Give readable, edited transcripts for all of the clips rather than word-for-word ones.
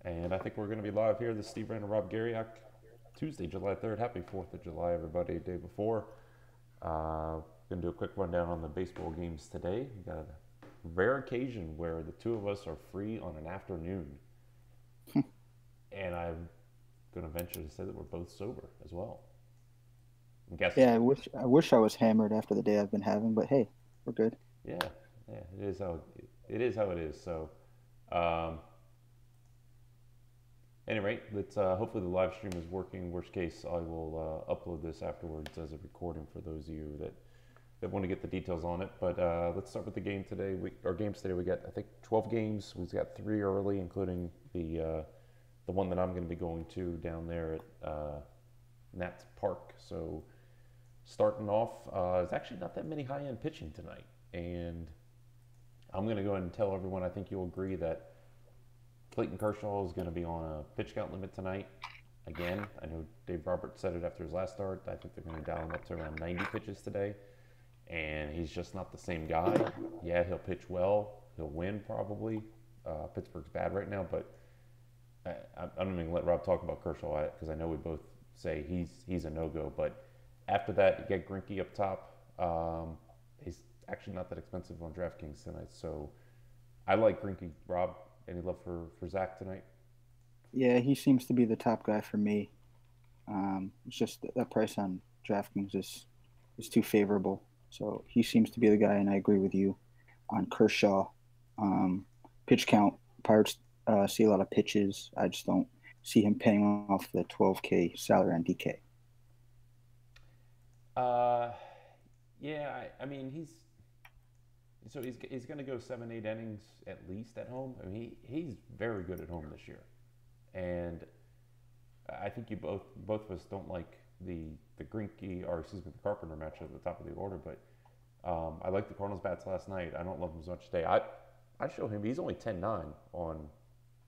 And I think we're going to be live here. This is Steve Rand and Rob Garriak. Tuesday, July 3rd. Happy 4th of July, everybody. Day before. Going to do a quick rundown on the baseball games today. We got a rare occasion where the two of us are free on an afternoon. And I'm going to venture to say that we're both sober as well. I'm guessing. Yeah, I wish I was hammered after the day I've been having, but hey, we're good. Yeah, yeah, it is how it is. So, um, anyway, let's hopefully the live stream is working. Worst case, I will upload this afterwards as a recording for those of you that want to get the details on it. But let's start with the game today. Our games today, we got I think 12 games. We've got 3 early, including the one that I'm going to be going to down there at Nats Park. So starting off, there's actually not that many high-end pitching tonight, and I'm going to go ahead and tell everyone. I think you'll agree that Clayton Kershaw is going to be on a pitch count limit tonight. Again, I know Dave Roberts said it after his last start. I think they're going to dial him up to around 90 pitches today. And he's just not the same guy. Yeah, he'll pitch well. He'll win probably. Pittsburgh's bad right now, but I'm not even going to let Rob talk about Kershaw because I know we both say he's a no-go. But after that, you get Greinke up top. He's actually not that expensive on DraftKings tonight. So I like Greinke. Rob, any love for Zach tonight? Yeah, he seems to be the top guy for me. It's just that price on DraftKings is too favorable. So he seems to be the guy, and I agree with you on Kershaw. Pitch count, Pirates see a lot of pitches. I just don't see him paying off the 12K salary on DK. Uh, yeah, I mean he's going to go 7-8 innings at least at home. I mean he's very good at home this year, and I think you both of us don't like the Greinke or excuse me the Carpenter match at the top of the order, but I like the Cardinals bats last night. I don't love him as much today. I show him he's only 10-9 on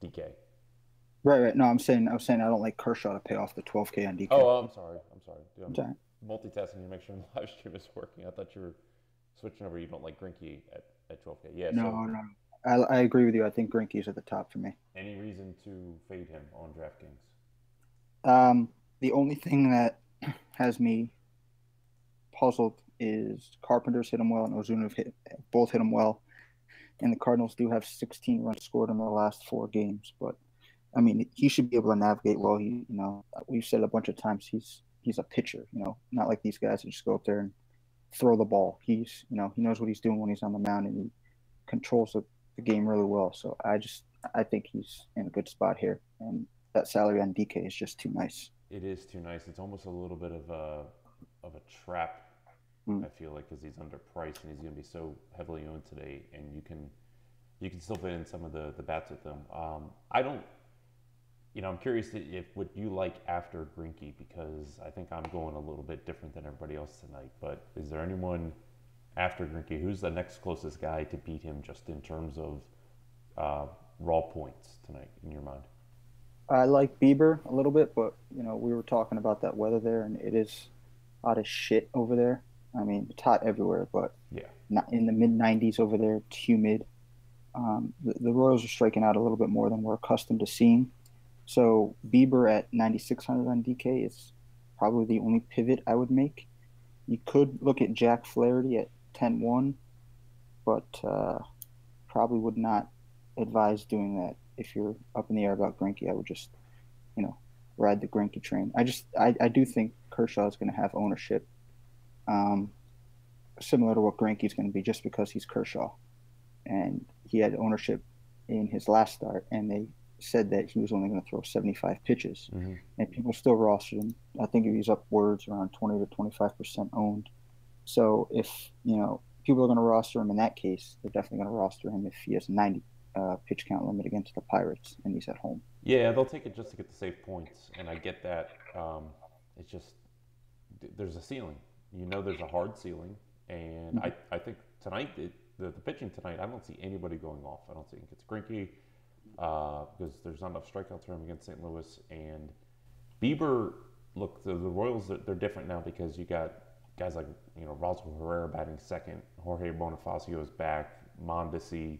DK. Right, right. No, I was saying I don't like Kershaw to pay off the 12K on DK. Oh, I'm sorry. Dude, I'm Sorry. multitasking to make sure the live stream is working. I thought you were switching over. You don't like Greinke at 12K. Yeah. So No, no. I agree with you. I think Greinke's at the top for me. any reason to fade him on DraftKings? The only thing that has me puzzled is Carpenter's hit him well and Ozuna both hit him well, and the Cardinals do have 16 runs scored in the last 4 games. But I mean, he should be able to navigate well. We've said a bunch of times he's a pitcher. Not like these guys who just go up there and throw the ball. He knows what he's doing when he's on the mound, and he controls the game really well. So I think he's in a good spot here, and that salary on DK is just too nice. It is too nice. It's almost a little bit of a trap. Mm. I feel like because he's underpriced and he's going to be so heavily owned today, and you can still fit in some of the bats with them. I don't. I'm curious if what you like after Greinke because I think I'm going a little bit different than everybody else tonight. But is there anyone after Greinke who's the next closest guy to beat him just in terms of raw points tonight in your mind? I like Bieber a little bit, but we were talking about that weather there, and it is hot as shit over there. I mean, it's hot everywhere, but Yeah. not in the mid 90s over there. It's humid. The Royals are striking out a little bit more than we're accustomed to seeing. So Bieber at 9,600 on DK is probably the only pivot I would make. You could look at Jack Flaherty at 10-1, but probably would not advise doing that if you're up in the air about Greinke. I would just, you know, ride the Greinke train. I do think Kershaw is going to have ownership, um, similar to what Greinke is going to be, just because he's Kershaw, and he had ownership in his last start, and they said that he was only going to throw 75 pitches, Mm-hmm. and people still rostered him. I think he's upwards around 20 to 25% owned. So if people are going to roster him in that case, they're definitely going to roster him if he has 90 pitch count limit against the Pirates and he's at home. Yeah, they'll take it just to get the safe points, and I get that. It's just there's a ceiling. There's a hard ceiling, and Mhm. I think tonight the pitching tonight, I don't see anybody going off. I don't think it's Greinke because there's not enough strikeouts for him against St. Louis and Bieber. Look, the Royals they're different now because you got guys like Roswell Herrera batting second, Jorge Bonifacio is back, Mondesi,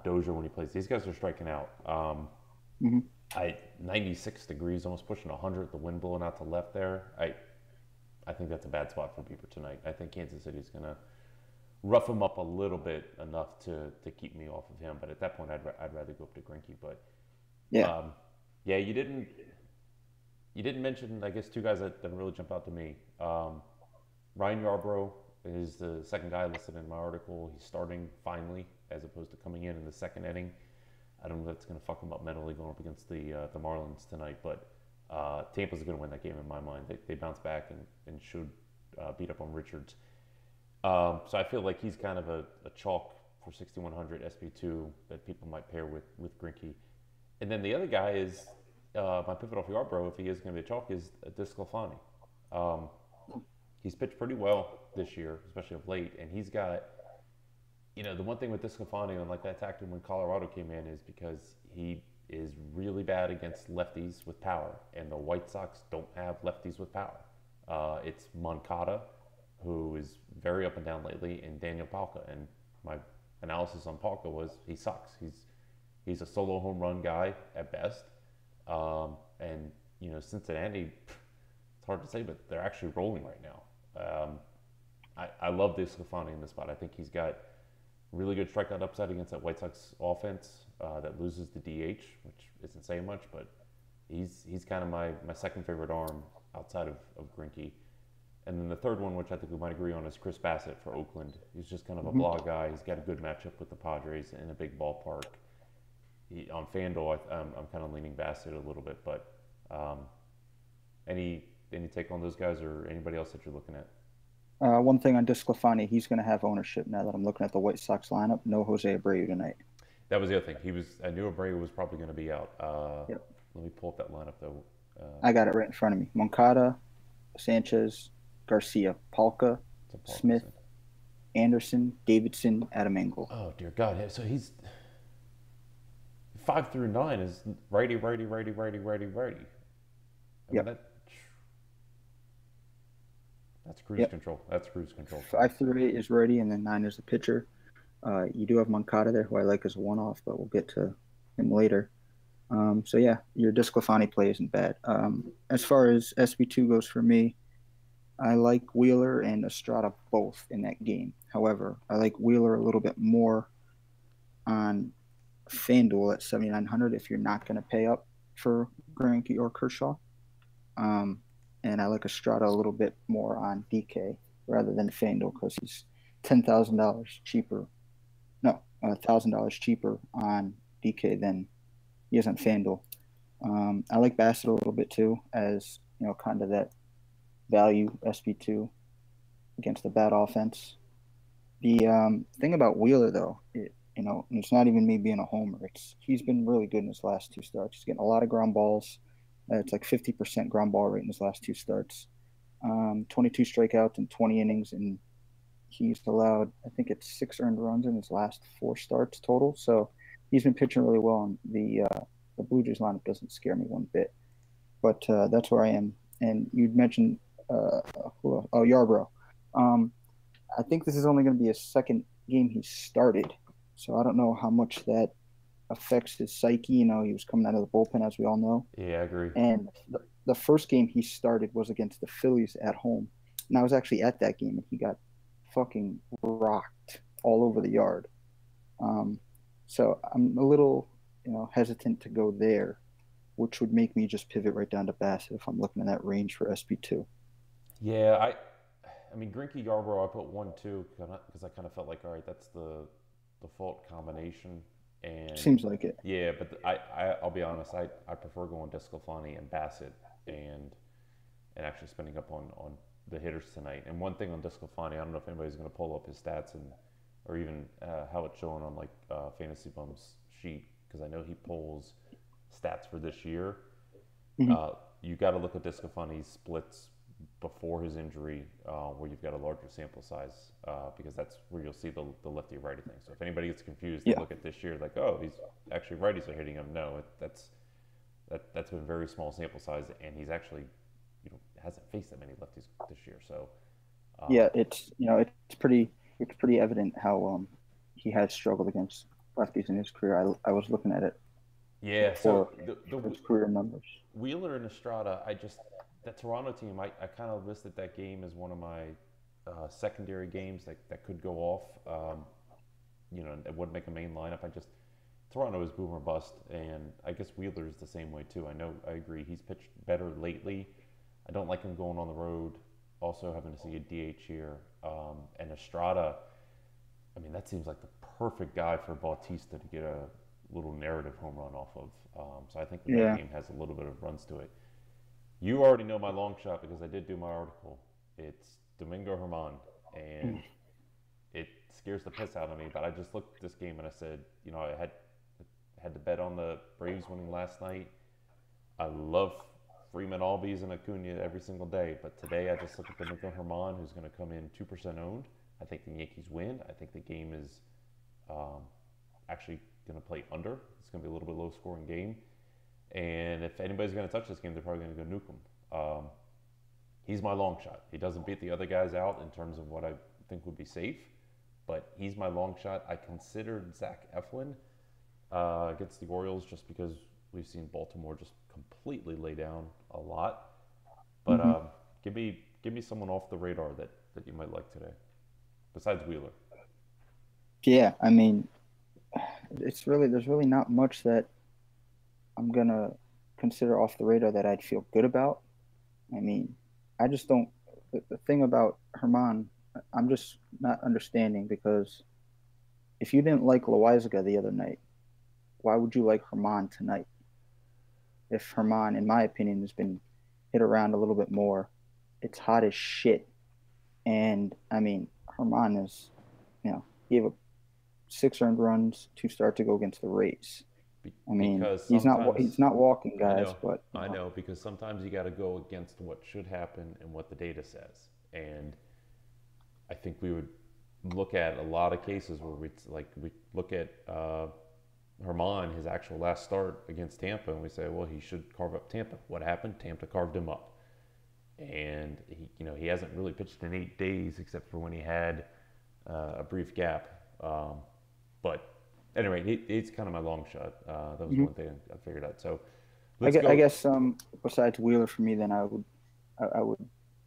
Dozier when he plays. These guys are striking out. Hmm. 96 degrees, almost pushing 100. The wind blowing out to left there. I think that's a bad spot for Bieber tonight. I think Kansas City's gonna rough him up a little bit enough to keep me off of him. But at that point, I'd rather go up to Grinke. But Yeah. um, yeah, you didn't mention, I guess, two guys that really jump out to me. Ryan Yarbrough is the second guy listed in my article. He's starting finally, as opposed to coming in the second inning. I don't know if that's going to fuck him up mentally going up against the Marlins tonight, but Tampa's going to win that game in my mind. They bounce back and should beat up on Richards. So I feel like he's kind of a chalk for 6,100 SP2 that people might pair with Grinke. And then the other guy is my pivot off Yarbrough, if he is going to be a chalk, is Disclafani. Um, he's pitched pretty well this year, especially of late, and he's got, the one thing with Disclafani, and like that attacked him when Colorado came in, is because he is really bad against lefties with power, and the White Sox don't have lefties with power. It's Moncada, who is very up and down lately, and Daniel Palka. And my analysis on Palka was he sucks. He's a solo home run guy at best. And Cincinnati, it's hard to say, but they're actually rolling right now. I love this Sclafani in this spot. I think he's got really good strikeout upside against that White Sox offense that loses the DH, which isn't saying much, but he's kind of my second favorite arm outside of Grinke. And then the third one, which I think we might agree on, is Chris Bassett for Oakland. He's just kind of a Hmm. blah guy. He's got a good matchup with the Padres in a big ballpark. On FanDuel, I'm kind of leaning Bassett a little bit, but um, any take on those guys or anybody else that you're looking at? One thing on Disclafani, he's going to have ownership now that I'm looking at the White Sox lineup. No Jose Abreu tonight. That was the other thing. I knew Abreu was probably going to be out. Yep. Let me pull up that lineup though. I got it right in front of me. Moncada, Sanchez, Garcia, Palka, It's a Smith, Parkinson. Anderson, Davidson, Adam Engel. Oh dear God! So he's 5 through 9 is righty, righty, righty, righty, righty, righty. I mean Yep. that's cruise Yep. control. That's cruise control for me. 5 through 8 is ready, and then 9 is the pitcher. You do have Moncada there, who I like as a one-off, but we'll get to him later. So yeah, your Disclafani play isn't bad. As far as SB2 goes for me, I like Wheeler and Estrada both in that game. However, I like Wheeler a little bit more on FanDuel at 7,900 if you're not going to pay up for Greinke or Kershaw. Um, and I like Estrada a little bit more on DK rather than FanDuel because he's $10,000 cheaper. No, $1,000 cheaper on DK than he is on FanDuel. I like Bassett a little bit too, as kind of that value SB2 against the bad offense. The thing about Wheeler though, it's not even me being a homer. He's been really good in his last two starts. He's getting a lot of ground balls. It's like 50% ground ball rate in his last two starts. 22 strikeouts in 20 innings, and he's allowed, I think it's 6 earned runs in his last 4 starts total. So he's been pitching really well, and the Blue Jays lineup doesn't scare me one bit. But that's where I am. And you'd mentioned Yarbrough. Um, I think this is only going to be a second game he started, so I don't know how much that affects his psyche. He was coming out of the bullpen, as we all know. Yeah, I agree. And the first game he started was against the Phillies at home. And I was actually at that game, and he got fucking rocked all over the yard. Um, so I'm a little, hesitant to go there, which would make me just pivot right down to Bassett if I'm looking in that range for SB2. Yeah, I mean, Grinke Yarbrough, I put 1-2 because I kind of felt like, all right, that's the default combination. And Seems like it. yeah, but I'll be honest, I prefer going Desclafani and Bassett and actually spending up on the hitters tonight. And one thing on Desclafani, I don't know if anybody's going to pull up his stats or even how it's showing on like Fantasy Bum's sheet because I know he pulls stats for this year. Mhm. You got to look at Desclafani's splits before his injury, where you've got a larger sample size, because that's where you'll see the lefty righty thing. So if anybody gets confused, they Yeah. look at this year like, oh, he's actually righties are hitting him. No, that's been very small sample size, and he's actually hasn't faced that many lefties this year. So Yeah, um, it's pretty evident how he has struggled against lefties in his career. I was looking at it Yeah, so for the his career numbers. Wheeler and Estrada, that Toronto team, I kind of listed that game as one of my secondary games that could go off. It wouldn't make a main lineup. Toronto is boom or bust, and I guess Wheeler is the same way too. I agree. He's pitched better lately. I don't like him going on the road. Also, having to see a DH here, and Estrada. I mean, that seems like the perfect guy for Bautista to get a little narrative home run off of. So I think that Yeah. game has a little bit of runs to it. You already know my long shot because I did do my article. It's Domingo Herman, and it scares the piss out of me. But I just looked at this game and I said, I had to bet on the Braves winning last night. I love Freeman Albies and Acuna every single day, but today I just look at Domingo Herman, who's going to come in 2% owned. I think the Yankees win. I think the game is um, actually going to play under. It's going to be a little bit low scoring game. And if anybody's going to touch this game, they're probably going to go nuke him. He's my long shot. He doesn't beat the other guys out in terms of what I think would be safe, but he's my long shot. I considered Zach Eflin against the Orioles just because we've seen Baltimore just completely lay down a lot. But Hmm. give me someone off the radar that you might like today, besides Wheeler. Yeah, I mean, there's really not much that I'm gonna consider off the radar that I'd feel good about. I mean, I just don't. The thing about Herman, I'm just not understanding because if you didn't like Loizaga the other night, why would you like Herman tonight? If Herman, in my opinion, has been hit around a little bit more, it's hot as shit. And I mean, Herman is, gave up 6 earned runs to start to go against the Rays. I mean, Because he's sometimes not walking I guys, know, but I know, because sometimes you got to go against what should happen and what the data says. And I think we would look at a lot of cases where we look at Herman, his actual last start against Tampa, and we say, well, he should carve up Tampa. What happened? Tampa carved him up, and he hasn't really pitched in 8 days except for when he had a brief gap. But anyway, it's kind of my long shot. That was mhm. one thing I figured out. So let's I go. guess besides Wheeler for me, then I would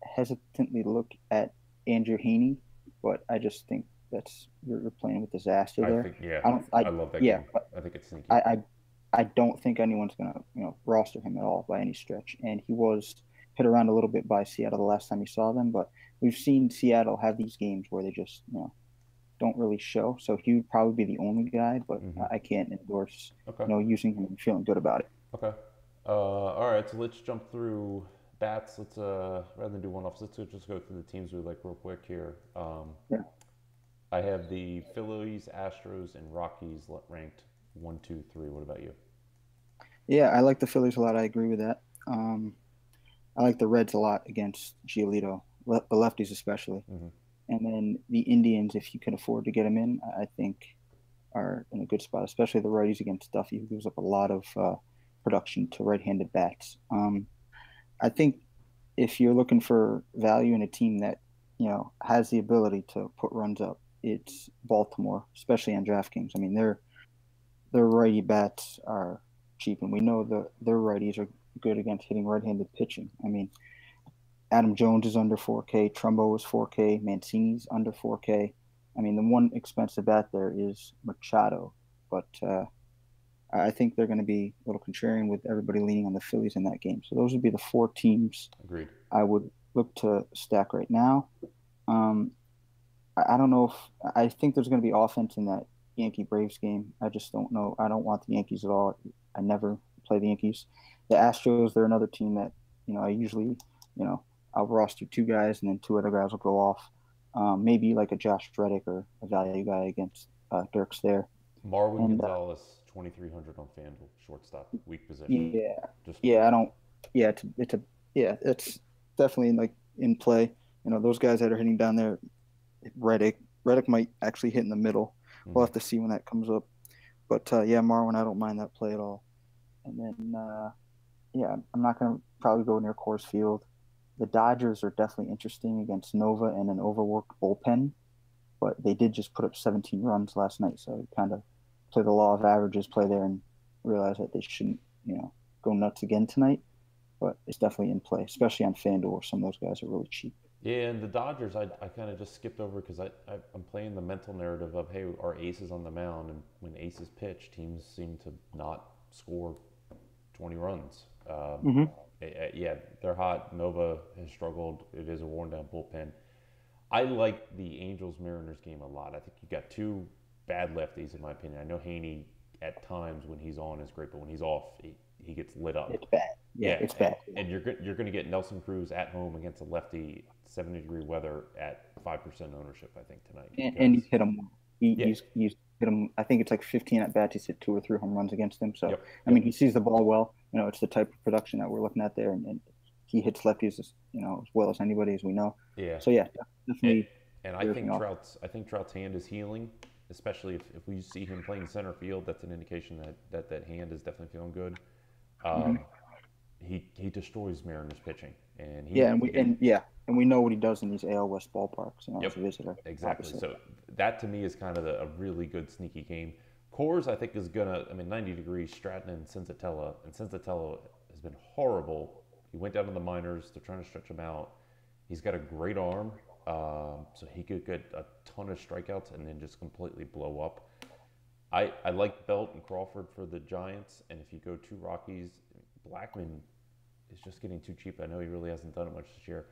hesitantly look at Andrew Heaney, but I just think that's you're playing with disaster I there. think, yeah, I don't I I love that Yeah, game. but I think it's sneaky. I I, I don't think anyone's gonna roster him at all by any stretch. And he was hit around a little bit by Seattle the last time we saw them, but we've seen Seattle have these games where they just don't really show. So he would probably be the only guy, but Hmm. I can't endorse Okay. using him and feeling good about it. Okay. All right. So let's jump through bats. Let's rather than do one offs, let's just go through the teams we like real quick here. Yeah. I have the Phillies, Astros, and Rockies ranked 1, 2, 3. What about you? Yeah, I like the Phillies a lot. I agree with that. I like the Reds a lot against Giolito, the lefties especially. Hmm. And then the Indians, if you can afford to get them in, I think are in a good spot, especially the righties against Duffy, who gives up a lot of production to right-handed bats. I think if you're looking for value in a team that has the ability to put runs up, it's Baltimore, especially on DraftKings. I mean, their righty bats are cheap, and we know their righties are good against hitting right-handed pitching. I mean, Adam Jones is under 4K, Trumbo is 4K, Mancini's under 4K. I mean, the one expensive bat there is Machado, but I think they're going to be a little contrarian with everybody leaning on the Phillies in that game. So those would be the 4 teams Agreed. I would look to stack right now. Um, I don't know if I think there's going to be offense in that Yankee Braves game. I just don't know. I don't want the Yankees at all. I never play the Yankees. The Astros, they're another team that I usually I'll roster 2 guys and then 2 other guys will go off. Maybe like a Josh Reddick or a value guy against Dirks there. Marwin And Gonzalez, 2,300 on FanDuel, shortstop, weak position. yeah, Just yeah, I don't. Yeah, it's definitely like in play. Those guys that are hitting down there, Reddick might actually hit in the middle. We'll mhm. have to see when that comes up. But yeah, Marwin, I don't mind that play at all. And then yeah, I'm not going to probably go near Coors Field. The Dodgers are definitely interesting against Nova and an overworked bullpen, but they did just put up 17 runs last night, so kind of play the law of averages, play there and realize that they shouldn't, go nuts again tonight. But it's definitely in play, especially on FanDuel, where some of those guys are really cheap. Yeah, and the Dodgers, I kind of just skipped over because I'm playing the mental narrative of, hey, our ace is on the mound, and when aces pitch, teams seem to not score 20 runs. Hmm. Yeah, they're hot. Nova has struggled. It is a worn down bullpen. I like the Angels Mariners game a lot. I think you got two bad lefties, in my opinion. I know Haney at times when he's on is great, but when he's off, he gets lit up. It's bad. Yeah, Yeah, it's bad. and you're going to get Nelson Cruz at home against a lefty, 70-degree weather at 5% ownership. I think tonight And because he's hit him. He, yeah, he's hit him. I think it's like 15 at bats. He's hit 2 or 3 home runs against him. So yep, I mean, yep, he sees the ball well. It's the type of production that we're looking at there, and he hits lefties as well as anybody, as we know. yeah. So yeah, And, definitely and everything off. I think Trout's hand is healing, especially if we see him playing center field. That's an indication that hand is definitely feeling good. Hmm. Um, he destroys Mariners pitching, and Yeah, and we know what he does in these AL West ballparks. yep, As a visitor, exactly. obviously. So that to me is kind of a really good sneaky game. Coors I think is gonna. I mean, 90 degrees Stratton and Sensatella has been horrible. He went down to the minors. They're trying to stretch him out. He's got a great arm, so he could get a ton of strikeouts and then just completely blow up. I like Belt and Crawford for the Giants, and if you go two Rockies, Blackman is just getting too cheap. I know he really hasn't done it much this year,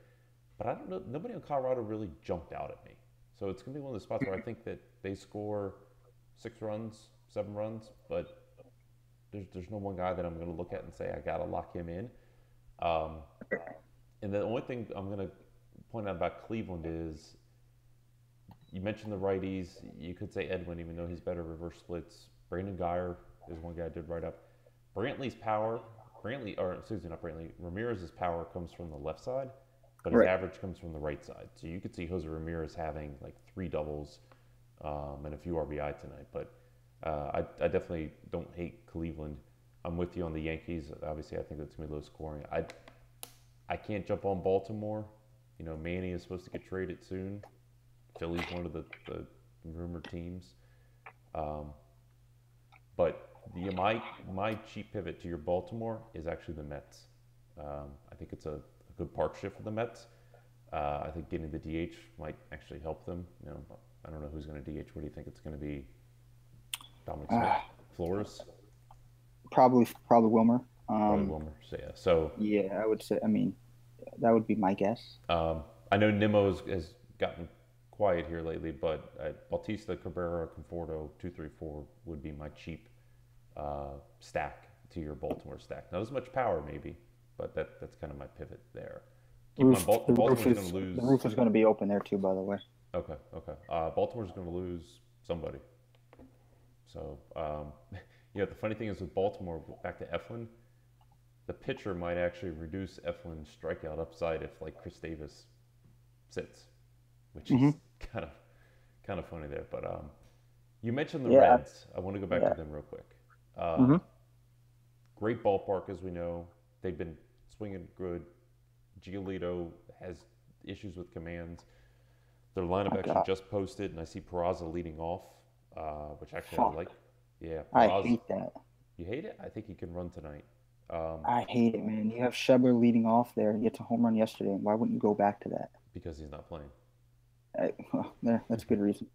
but I don't know. Nobody in Colorado really jumped out at me. So it's gonna be one of the spots where I think that they score 6 runs, 7 runs, but there's no one guy that I'm gonna look at and say I gotta lock him in. Um, and the only thing I'm gonna point out about Cleveland is you mentioned the righties. You could say Edwin, even though he's better reverse splits. Brandon Geyer is one guy I did write up. Brantley's power, not Brantley, Ramirez's power comes from the left side, but his Right. average comes from the right side. So you could see Jose Ramirez having like 3 doubles and a few RBI tonight. But I definitely don't hate Cleveland. I'm with you on the Yankees. Obviously, I think that's going to be low scoring. I can't jump on Baltimore. Manny is supposed to get traded soon. Philly's one of the rumored teams. Um, but my cheap pivot to your Baltimore is actually the Mets. I think it's a good park shift for the Mets. I think getting the DH might actually help them. I don't know who's going to DH. What do you think it's going to be? Dominic Smith, Uh, Flores, probably Wilmer. probably Wilmer. So yeah. So Yeah, I would say. I mean, that would be my guess. I know Nimmo has gotten quiet here lately, but Bautista, Cabrera, Conforto, 2, 3, 4 would be my cheap stack to your Baltimore stack. Not as much power, maybe, but that's kind of my pivot there. Keep in mind, The roof Baltimore's is going to lose. the roof is going to be open there too. By the way. Okay, okay. Baltimore's going to lose somebody. So, the funny thing is with Baltimore, back to Eflin, the pitcher might actually reduce Eflin's strikeout upside if like Chris Davis sits, which is Hmm. kind of funny there. But you mentioned the Yeah. Reds. I want to go back to Yeah. them real quick. Um, Hmm. Great ballpark, as we know. They've been swinging good. Giolito has issues with commands. Their lineup My actually God. just posted, and I see Peraza leading off, which actually I like. Fuck. Yeah, I Peraza. hate that. You hate it? I think he can run tonight. Um, I hate it, man. You have Shebler leading off there. He gets a home run yesterday. Why wouldn't you go back to that? because he's not playing. Well, there, that's a good reason.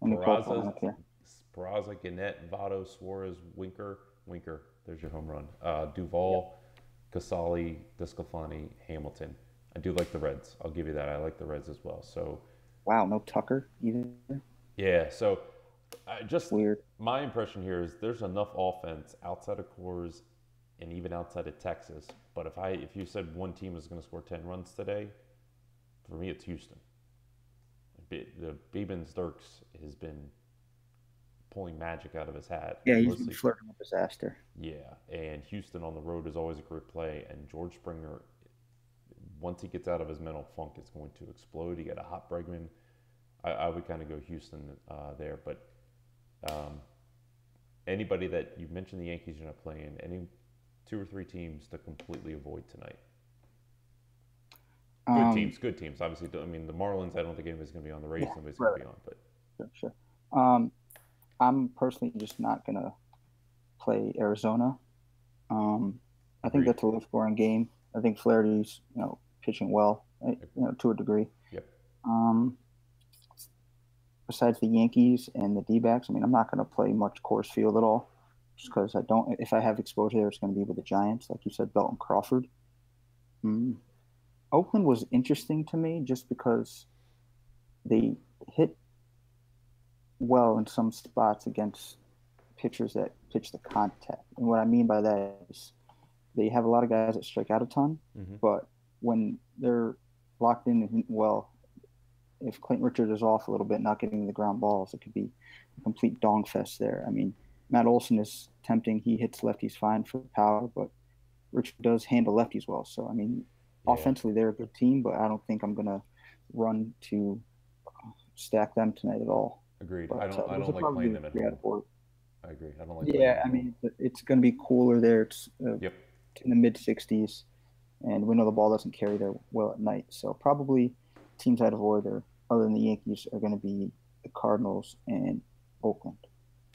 Let me pull up my Peraza, lineup here. Peraza, Gannett, Votto, Suarez, Winker. There's your home run. Duvall, Casali, Desclafani, Hamilton. I do like the Reds. I'll give you that. I like the Reds as well. So Wow, no Tucker either. yeah. So I just Weird. my impression here is there's enough offense outside of Coors and even outside of Texas. But if you said one team is going to score 10 runs today, for me it's Houston. The Beebens Dirks has been pulling magic out of his hat. Yeah, he's been Mostly, flirting with disaster. yeah. And Houston on the road is always a great play. And George Springer, once he gets out of his mental funk, is going to explode. You got a hot Bregman. I would kind of go Houston there. But um, anybody that you mentioned the Yankees are not playing, any 2 or 3 teams to completely avoid tonight. Um, Good teams. Obviously, I mean the Marlins. I don't think anybody's going to be on. The Rays, yeah, nobody's going to right, be on. But sure, sure. Um, I'm personally just not gonna play Arizona. Um, I think Agreed. that's a low scoring game. I think Flaherty's, pitching well, to a degree. Yep. Um, Besides the Yankees and the D-backs, I mean, I'm not going to play much Coors Field at all, just because I don't. If I have exposure there, it's going to be with the Giants, like you said, Belton Crawford. Mm. Oakland was interesting to me just because they hit well in some spots against pitchers that pitch the contact. And what I mean by that is they have a lot of guys that strike out a ton, Hmm. but when they're locked in well, if Clayton Richard is off a little bit, not getting the ground balls, it could be a complete dong fest there. I mean, Matt Olson is tempting. He hits lefties fine for power, but Richard does handle lefties well. So, I mean, Yeah. offensively, they're a good team, but I don't think I'm going to run to stack them tonight at all. Agreed. But I those don't are like probably playing the them at three out home. of four. I agree. I don't like playing them Yeah, at I home. mean, it's going to be cooler there. It's Yep. in the mid 60s, and we know the ball doesn't carry there well at night. So probably teams I'd avoid are, other than the Yankees, are going to be the Cardinals and Oakland.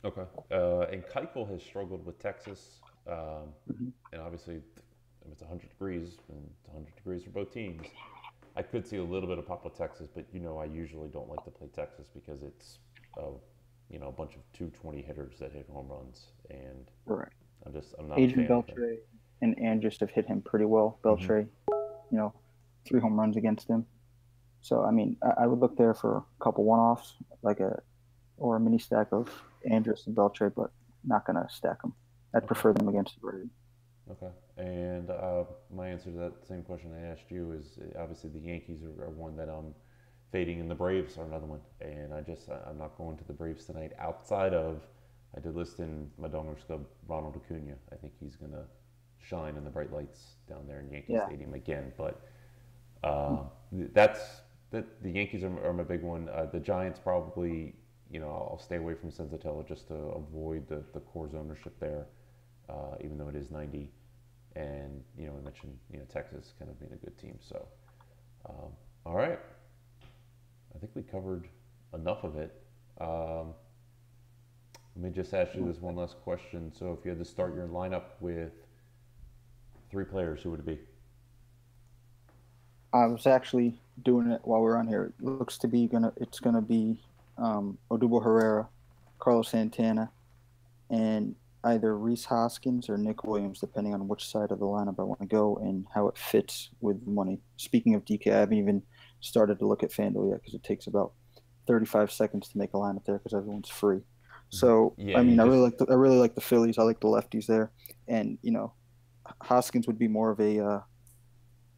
Okay. And Keuchel has struggled with Texas, Mm-hmm. and obviously, if it's 100 degrees, and it's 100 degrees for both teams, I could see a little bit of pop with Texas, but I usually don't like to play Texas because it's, uh, a bunch of 220 hitters that hit home runs, and Right. I'm not a Adrian fan of them. Beltre and Andrus have hit him pretty well. Hmm. Beltre, you know, 3 home runs against him. So I mean, I would look there for a couple one-offs, like a mini stack of Andrus and Beltre, but not gonna stack them. I'd Okay. prefer them against the Braves. Okay. And my answer to that same question I asked you is obviously the Yankees are one that I'm fading, and the Braves are another one. And I'm not going to the Braves tonight. Outside of, I did list in my Donruss Club Ronald Acuna. I think he's gonna shine in the bright lights down there in Yankee Yeah. Stadium again. But uh, that's the Yankees are my big one. The Giants probably, I'll stay away from Senzatella just to avoid the Coors ownership there, even though it is 90. And we mentioned Texas kind of being a good team. So all right, I think we covered enough of it. Um, Let me just ask you this one last question. So if you had to start your lineup with three players, who would it be? I was actually doing it while we're on here. It looks to be gonna be Odubel Herrera, Carlos Santana, and either Reese Hoskins or Nick Williams, depending on which side of the lineup I want to go and how it fits with the money. Speaking of DK, I haven't even started to look at FanDuel yet because it takes about 35 seconds to make a lineup there because everyone's free. So Yeah, I you mean, just I really like the Phillies. I like the lefties there, and Hoskins would be more of a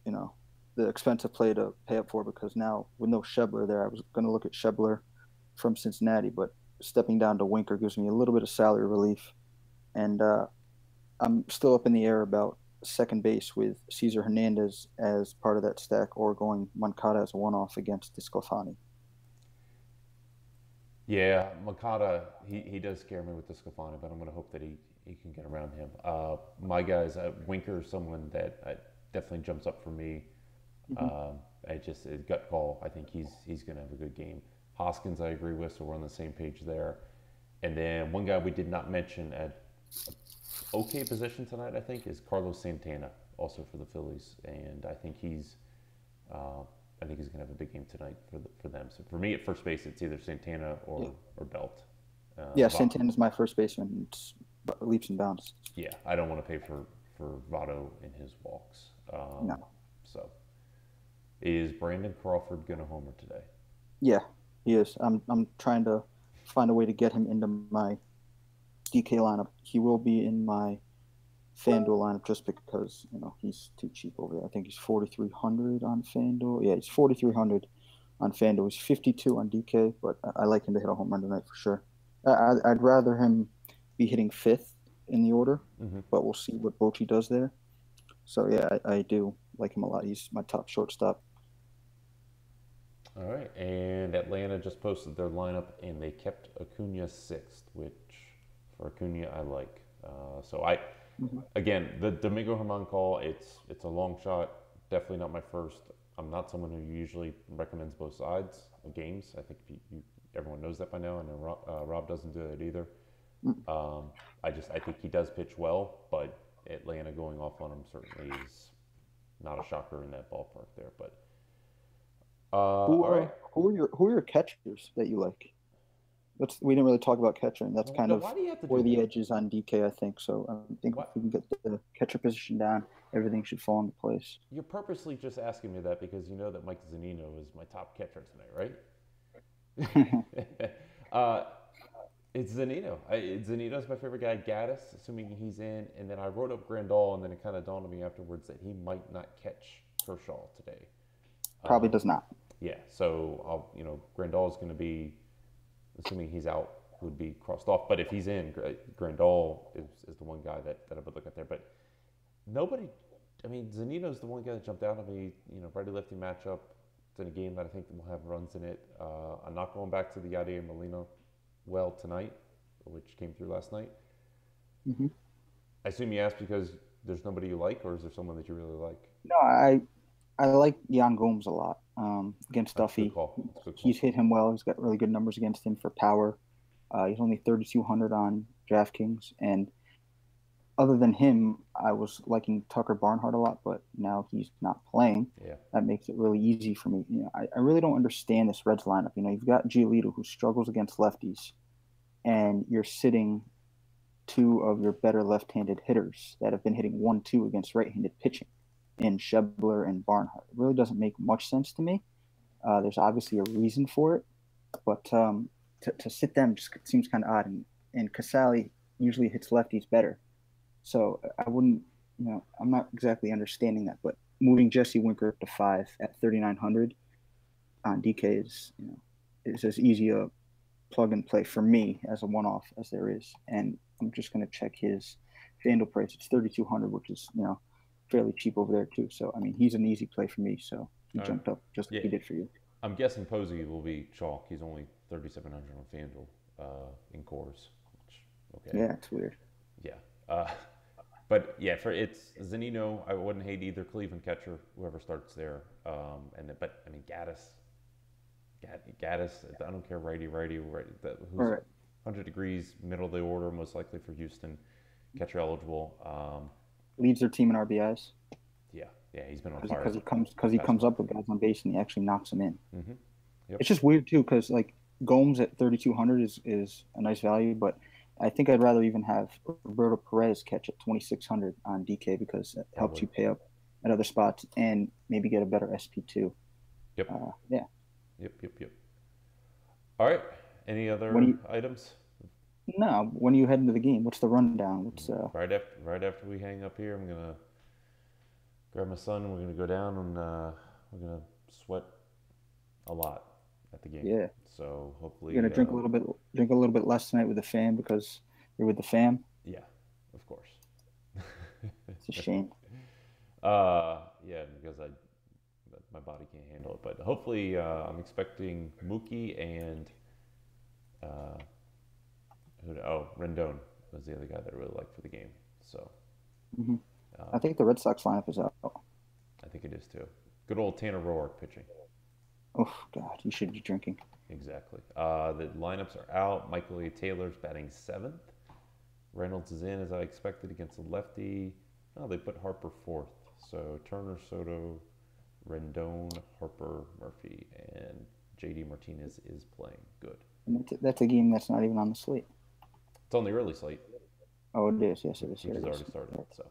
you know the expensive play to pay up for because now with no Shebler there, I was going to look at Shebler from Cincinnati, but stepping down to Winker gives me a little bit of salary relief, and I'm still up in the air about second base with Cesar Hernandez as part of that stack or going Moncada as a one-off against Disclafani. Yeah, Makata, he does scare me with the Scafani, but I'm going to hope that he can get around him. My guys, Winker is someone that definitely jumps up for me. Mm-hmm. I just a gut call. I think he's going to have a good game. Hoskins, I agree with, so we're on the same page there. And then one guy we did not mention at okay position tonight, I think, is Carlos Santana, also for the Phillies, and uh, I think he's going to have a big game tonight for them. So for me at first base, it's either Santana Yeah, or Belt. yeah. Va- Santana's my first baseman. It's leaps and bounds. yeah, I don't want to pay for Votto in his walks. No. So is Brandon Crawford going to homer today? Yeah, he is. I'm trying to find a way to get him into my DK lineup. He will be in my FanDuel lineup just because he's too cheap over there. I think he's 4,300 on FanDuel. Yeah, he's 4,300 on FanDuel. He's 52 on DK, but I like him to hit a home run tonight for sure. I'd rather him be hitting fifth in the order, Mm-hmm. but we'll see what Bochy does there. So yeah, I do like him a lot. He's my top shortstop. All right, and Atlanta just posted their lineup, and they kept Acuna sixth, which for Acuna I like. So Mm-hmm. again, the Domingo Herman call, it's a long shot. Definitely not my first. I'm not someone who usually recommends both sides of games. I think everyone knows that by now, and Rob doesn't do that either. Mm. I think he does pitch well, but Atlanta going off on him certainly is not a shocker in that ballpark there. But all right. Who are your catchers that you like? We didn't really talk about catcher, and that's No, kind no, of why do you have to where do the that? edge is on DK, I think. So I think if What? we can get the catcher position down, everything should fall into place. You're purposely just asking me that because you know that Mike Zunino is my top catcher tonight, right? uh, it's Zunino. Zunino's my favorite guy. Gaddis, assuming he's in, and then I wrote up Grandal, and then it kind of dawned on me afterwards that he might not catch Kershaw today. Probably does not. Yeah, so Grandal is going to be, assuming he's out, would be crossed off. But if he's in, Grandal is the one guy that I would look at there. But nobody, I mean, Zanino's the one guy that jumped out at me. Righty lefty matchup. It's in a game that I think will have runs in it. I'm not going back to the Yadier Molina well tonight, which came through last night. Hmm. I assume you asked because there's nobody you like, or is there someone that you really like? No, I like Jan Gomes a lot against That's a good Duffy. call. That's a good He's call. hit him well. He's got really good numbers against him for power. He's only 3,200 on DraftKings, and other than him, I was liking Tucker Barnhart a lot, but now he's not playing. Yeah. That makes it really easy for me. I really don't understand this Reds lineup. You've got Giolito who struggles against lefties, and you're sitting two of your better left-handed hitters that have been hitting 1-2 against right-handed pitching in Schebler and Barnhart. It really doesn't make much sense to me. There's obviously a reason for it, but to sit them just seems kind of odd. And Casali usually hits lefties better. So I wouldn't, I'm not exactly understanding that. But moving Jesse Winker to 5 at 3,900 on DK is as easy a plug and play for me as a one off as there is. And I'm just going to check his FanDuel price. It's 3,200, which is fairly cheap over there too. So I mean, he's an easy play for me. So he All right. jumped up just like Yeah. he did for you. I'm guessing Posey will be chalk. He's only 3,700 on FanDuel in cores. Which, okay. Yeah, it's weird. Yeah. But yeah, for it's Zanino, I wouldn't hate either Cleveland catcher, whoever starts there. But I mean Gaddis. I don't care righty, All who's right. 100 degrees, middle of the order, most likely for Houston, catcher eligible. Leads their team in RBIs Yeah, he's been on because fire he past comes month. up with guys on base and he actually knocks them in. Mm-hmm. Yep. It's just weird too because like Gomes at 3,200 is a nice value, but I think I'd rather even have Roberto Perez catch at 2,600 on DK because it I helps would. you pay up at other spots and maybe get a better SP2. Yep. Yeah. Yep. All right. Any When other you items? no, when you head into the game, what's the rundown? Right after we hang up here, I'm gonna grab my son. And we're gonna go down and we're gonna sweat a lot at the game. Yeah. So hopefully, You're gonna drink a little bit less tonight with the fam because you're with the fam. yeah, of course. It's a shame. Yeah, because my body can't handle it. But hopefully, I'm expecting Mookie and uh, Rendon was the other guy that I really liked for the game. So Hmm. uh, I think the Red Sox lineup is out. I think it is too. Good old Tanner Roark pitching. Oh God, you should be drinking. Exactly. The lineups are out. Michael A. Taylor's batting seventh. Reynolds is in as I expected against a lefty. Oh, they put Harper fourth. So Turner, Soto, Rendon, Harper, Murphy, and JD Martinez is playing. Good. And that's a game that's not even on the slate. It's on the early slate, Oh, it is. Yes, it is. which Here has it is. already started. So,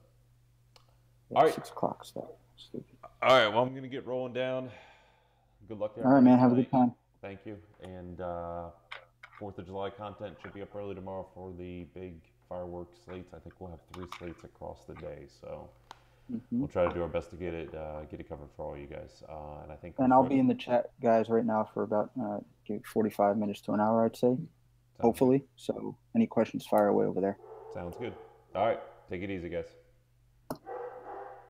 Yeah, all right. 6 o'clock start. Stupid. All right. Well, I'm gonna get rolling down. Good luck to All right, everybody man. Have a good tonight. time. Thank you. And 4th of July content should be up early tomorrow for the big fireworks slates. I think we'll have 3 slates across the day. So Hmm. we'll try to do our best to get it covered for all you guys. And I think And I'll be in the chat, guys, right now for about 45 minutes to an hour, I'd say, sounds good. hopefully. So any questions, fire away over there. Sounds good. All right. Take it easy, guys.